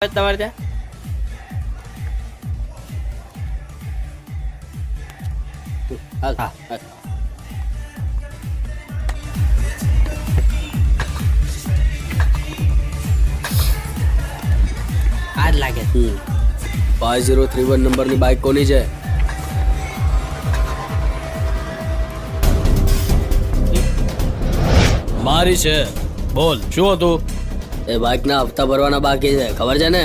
તમારે ત્યાં હા આ જ લાગે 5031 નંબરની બાઇક કોની છે? મારી છે. બોલ શું હતું? એ બાઇકના હપ્તા ભરવાના બાકી છે, ખબર છે ને?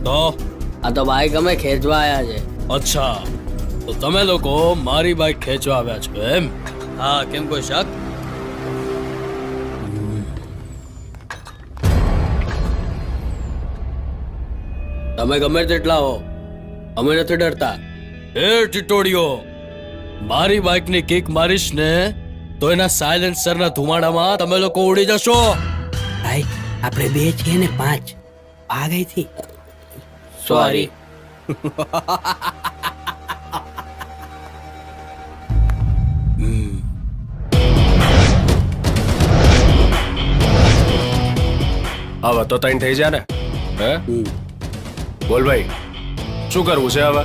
તો આ તો બાઇક અમે ખેંચવા આવ્યા છે. અચ્છા, તો તમે લોકો મારી બાઇક ખેંચવા આવ્યા છો એમ? હા, કેમ કોઈ શક? તમે ગમે તેટલા હો, અમે નથી ડરતા. એ ટીટોડીઓ, મારી બાઇકની કિક મારીશ ને તો એના સાયલેન્સરના ધુમાડામાં તમે લોકો ઉડી જશો. ભાઈ આપણે 2 છીએ ને 5 ભાગ અહીંથી. સોરી. હવે તો તૈન થઈ જાય ને? હે બોલ ભાઈ, શું કરવું છે હવે?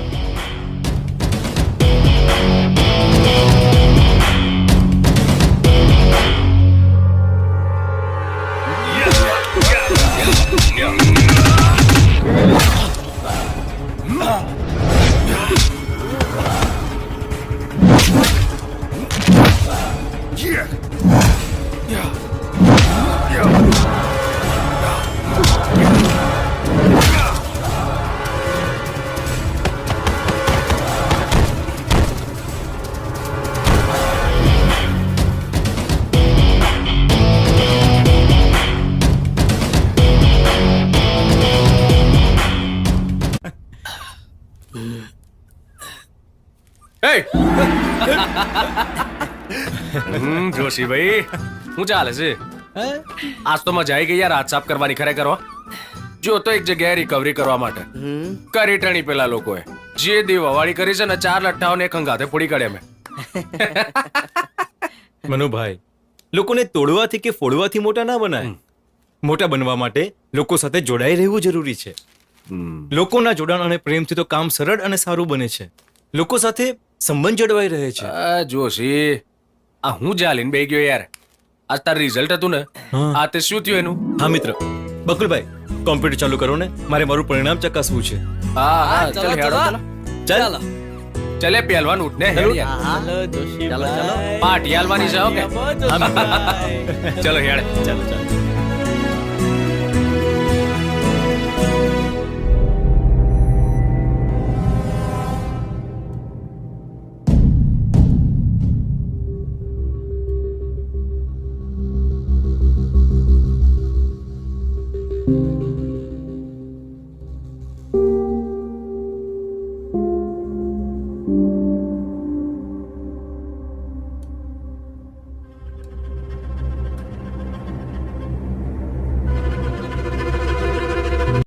જોશીભાઈ, શું ચાલે છે? આજ તો મજા આવી ગઈ યાર હાથ સાફ કરવાની. ખરેખર જો તો એક જગ્યાએ રિકવરી કરવા માટે કરી ટણી પેલા લોકોએ જે દેવાવાળી કરી છે ને 4 લઠ્ઠાઓને એક અંગાથે પૂરી કાઢે અમે. મનુભાઈ, લોકોને તોડવાથી કે ફોડવાથી મોટા ના બનાય. મોટા બનવા માટે લોકો સાથે જોડાઈ રહેવું જરૂરી છે. લોકોના જોડાણ અને પ્રેમથી તો કામ સરળ અને સારું બને છે. લોકો સાથે સંબંધ જળવાઈ રહે છે. જોશી, આ હું જાલીને બેહી ગયો યાર. આજ તાર રિઝલ્ટ હતું ને, આ તે શું થયું એનું? હા મિત્ર બકુલભાઈ, કોમ્પ્યુટર ચાલુ કરો ને, મારે મારું પરિણામ ચકાસવું છે. હા હા, ચાલ હેડો ચાલ. ચાલ ચલે પહેલવાન ઉઠ ને હેડ યાર. હાલો જોશીભાઈ. પાર્ટી હાલવાની છે. ઓકે હા મિત્ર. ચલો હેડ. ચાલો ચાલો.